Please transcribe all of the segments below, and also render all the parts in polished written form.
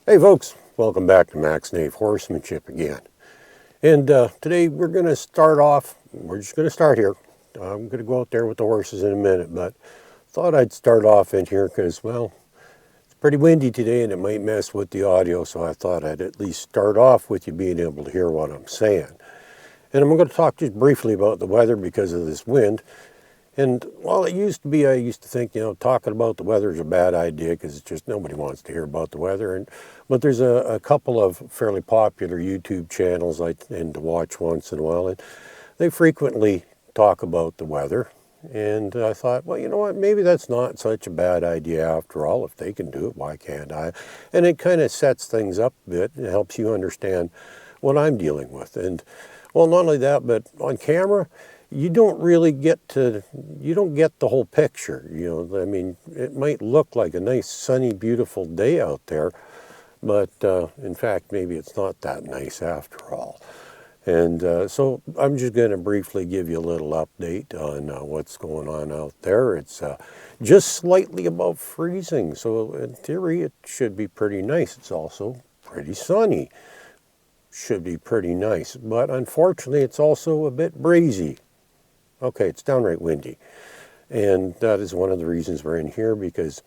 Hey folks, welcome back to Max Nave Horsemanship again. And today we're going to start off, we're just going to start here. I'm going to go out there with the horses in a minute, but thought I'd start off in here because, well, it's pretty windy today and it might mess with the audio, so I thought I'd at least start off with you being able to hear what I'm saying. And I'm going to talk just briefly about the weather because of this wind. And while it used to be, I used to think, talking about the weather is a bad idea because it's just nobody wants to hear about the weather. But there's a couple of fairly popular YouTube channels I tend to watch once in a while, and they frequently talk about the weather. And I thought, well, you know what, maybe that's not such a bad idea after all. If they can do it, why can't I? And it kind of sets things up a bit and helps you understand what I'm dealing with. And, well, not only that, but on camera, you don't really get the whole picture. I mean, it might look like a nice, sunny, beautiful day out there, but in fact, maybe it's not that nice after all. And so I'm just going to briefly give you a little update on what's going on out there. It's just slightly above freezing, so in theory, it should be pretty nice. It's also pretty sunny. Should be pretty nice, but unfortunately, it's also a bit breezy. Okay, it's downright windy, and that is one of the reasons we're in here, because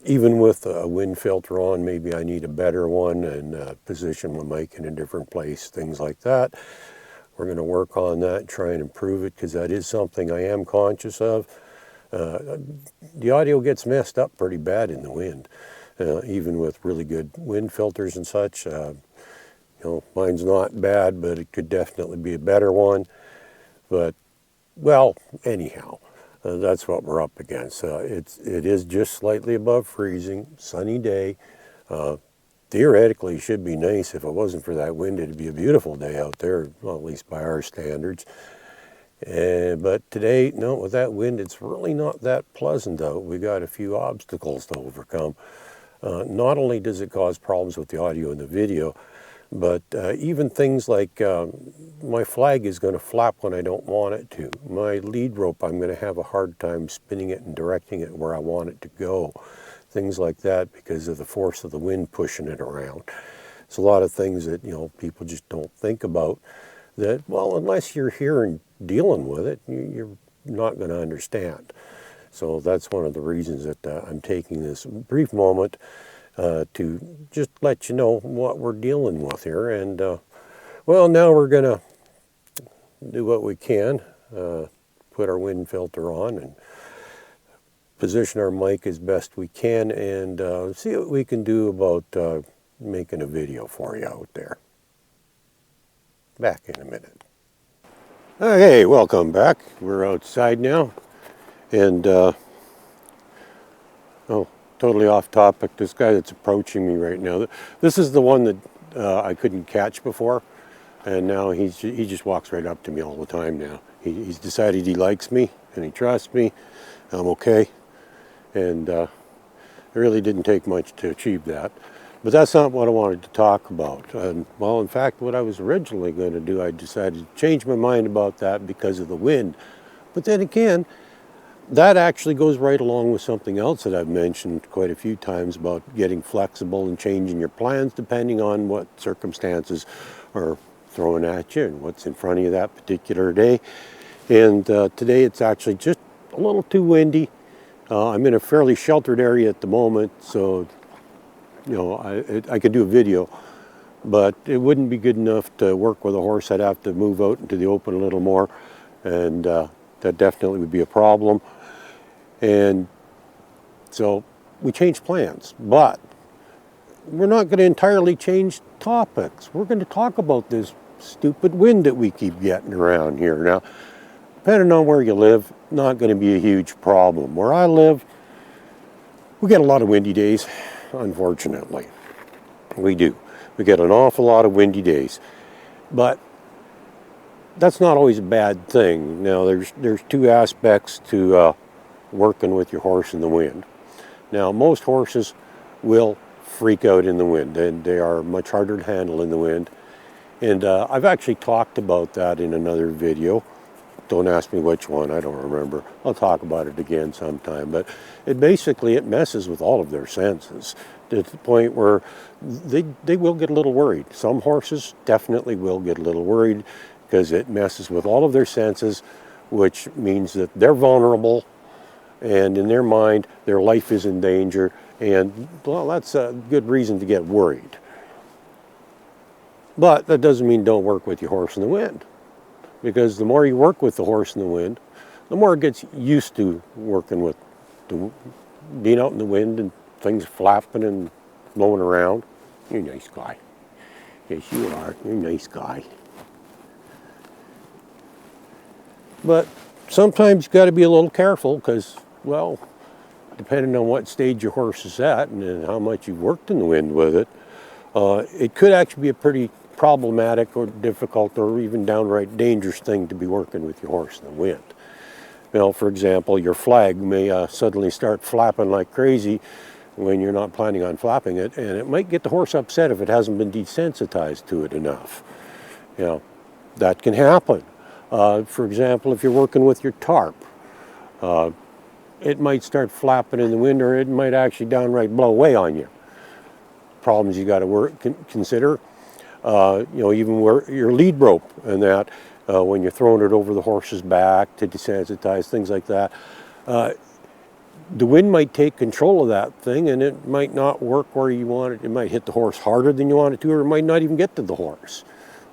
even with a wind filter on, maybe I need a better one and position my mic in a different place, things like that. We're going to work on that, try and improve it, because that is something I am conscious of. The audio gets messed up pretty bad in the wind, even with really good wind filters and such. Mine's not bad, but it could definitely be a better one. But, well, anyhow, that's what we're up against. It is just slightly above freezing, sunny day. Theoretically, it should be nice. If it wasn't for that wind, it'd be a beautiful day out there, well, at least by our standards. But today, no, with that wind, it's really not that pleasant out. We got a few obstacles to overcome. Not only does it cause problems with the audio and the video, but even things like my flag is going to flap when I don't want it to. My lead rope, I'm going to have a hard time spinning it and directing it where I want it to go. Things like that because of the force of the wind pushing it around. It's a lot of things that, people just don't think about that, well, unless you're here and dealing with it, you're not going to understand. So that's one of the reasons that I'm taking this brief moment to just let you know what we're dealing with here. And, well, now we're going to do what we can, put our wind filter on and position our mic as best we can, and see what we can do about making a video for you out there. Back in a minute. Okay, welcome back. We're outside now, and totally off topic. This guy that's approaching me right now, this is the one that I couldn't catch before, and now he just walks right up to me all the time now. He's decided he likes me and he trusts me. I'm okay, and it really didn't take much to achieve that. But that's not what I wanted to talk about. And, well, in fact, what I was originally going to do, I decided to change my mind about that because of the wind. But then again, that actually goes right along with something else that I've mentioned quite a few times about getting flexible and changing your plans depending on what circumstances are thrown at you and what's in front of you that particular day. And today it's actually just a little too windy. I'm in a fairly sheltered area at the moment, so I could do a video, but it wouldn't be good enough to work with a horse. I'd have to move out into the open a little more, and that definitely would be a problem. And so we changed plans, but we're not going to entirely change topics. We're going to talk about this stupid wind that we keep getting around here. Now, depending on where you live, not going to be a huge problem. Where I live, we get a lot of windy days, unfortunately. We do. We get an awful lot of windy days. But that's not always a bad thing. Now, there's two aspects to working with your horse in the wind. Now, most horses will freak out in the wind, and they are much harder to handle in the wind. And I've actually talked about that in another video. Don't ask me which one, I don't remember. I'll talk about it again sometime. But it messes with all of their senses. to the point where they will get a little worried. Some horses definitely will get a little worried because it messes with all of their senses, which means that they're vulnerable, and in their mind, their life is in danger, and well, that's a good reason to get worried. But that doesn't mean don't work with your horse in the wind, because the more you work with the horse in the wind, the more it gets used to working with being out in the wind and things flapping and blowing around. You're a nice guy. Yes, you are. You're a nice guy. But sometimes you've got to be a little careful because, well, depending on what stage your horse is at and how much you've worked in the wind with it, it could actually be a pretty problematic or difficult or even downright dangerous thing to be working with your horse in the wind. You know, for example, your flag may suddenly start flapping like crazy when you're not planning on flapping it, and it might get the horse upset if it hasn't been desensitized to it enough. You know, that can happen. For example, if you're working with your tarp, it might start flapping in the wind, or it might actually downright blow away on you. Problems you got to consider. You know, even where your lead rope and that, when you're throwing it over the horse's back to desensitize, things like that. The wind might take control of that thing, and it might not work where you want it. It might hit the horse harder than you want it to, or it might not even get to the horse.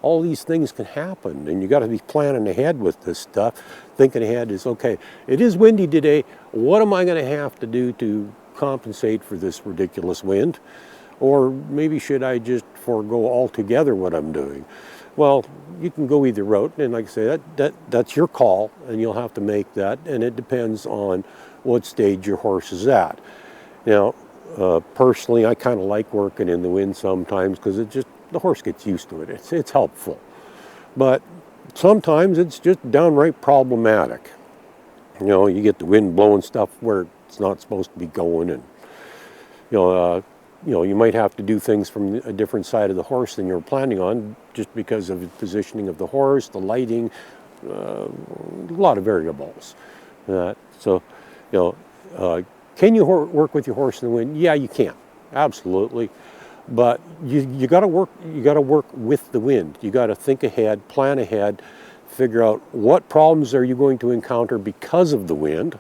All these things can happen, and you got to be planning ahead with this stuff. Thinking ahead is, okay, it is windy today. What am I going to have to do to compensate for this ridiculous wind? Or maybe should I just forego altogether what I'm doing? Well, you can go either route, and like I say, that's your call, and you'll have to make that, and it depends on what stage your horse is at. Now, personally, I kind of like working in the wind sometimes because the horse gets used to it. It's helpful. But sometimes it's just downright problematic. You know, you get the wind blowing stuff where it's not supposed to be going, and you might have to do things from a different side of the horse than you're planning on, just because of the positioning of the horse, the lighting, a lot of variables. Can you work with your horse in the wind? Yeah, you can, absolutely. But you got to work. You got to work with the wind. You got to think ahead, plan ahead, figure out what problems are you going to encounter because of the wind,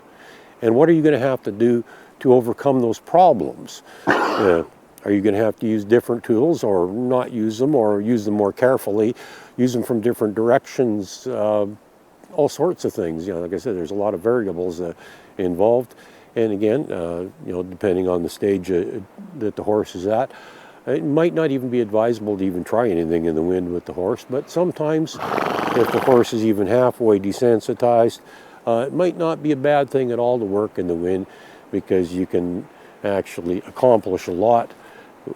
and what are you going to have to do to overcome those problems. Are you going to have to use different tools, or not use them, or use them more carefully, use them from different directions, all sorts of things. You know, like I said, there's a lot of variables involved. And again, depending on the stage that the horse is at, it might not even be advisable to even try anything in the wind with the horse. But sometimes, if the horse is even halfway desensitized, it might not be a bad thing at all to work in the wind, because you can actually accomplish a lot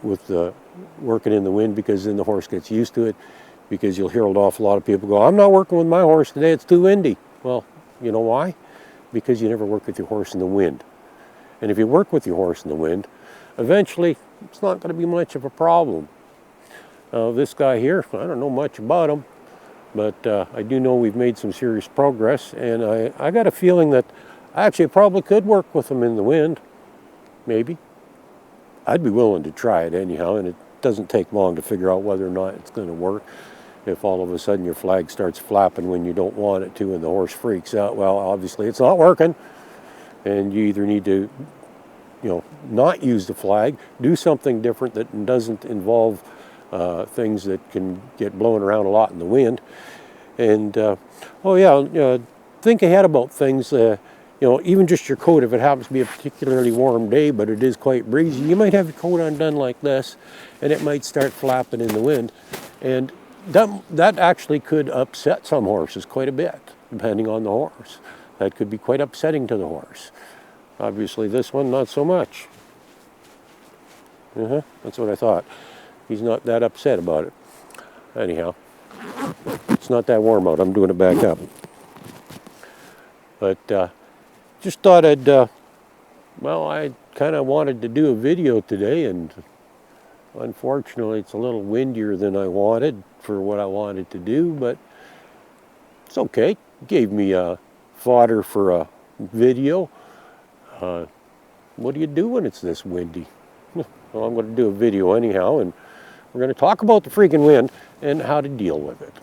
with working in the wind, because then the horse gets used to it. Because you'll hear an awful lot of people go, "I'm not working with my horse today, it's too windy." Well, you know why? Because you never work with your horse in the wind. And if you work with your horse in the wind, eventually it's not going to be much of a problem. This guy here, I don't know much about him, but I do know we've made some serious progress, and I got a feeling that I actually probably could work with him in the wind. Maybe. I'd be willing to try it anyhow, and it doesn't take long to figure out whether or not it's going to work. If all of a sudden your flag starts flapping when you don't want it to and the horse freaks out, well, obviously it's not working, and you either need to not use the flag, do something different that doesn't involve things that can get blown around a lot in the wind. And think ahead about things. Even just your coat, if it happens to be a particularly warm day but it is quite breezy, you might have your coat undone like this, and it might start flapping in the wind, and that actually could upset some horses quite a bit, depending on the horse. That could be quite upsetting to the horse. Obviously this one, not so much. That's what I thought. He's not that upset about it. Anyhow, it's not that warm out. I'm doing it back up. But just thought I kind of wanted to do a video today, and unfortunately it's a little windier than I wanted for what I wanted to do, but it's okay. It gave me fodder for a video. What do you do when it's this windy? Well, I'm going to do a video anyhow, and we're going to talk about the freaking wind and how to deal with it.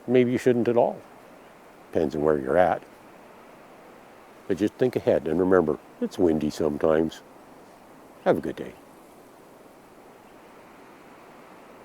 Maybe you shouldn't at all. Depends on where you're at. But just think ahead and remember, it's windy sometimes. Have a good day.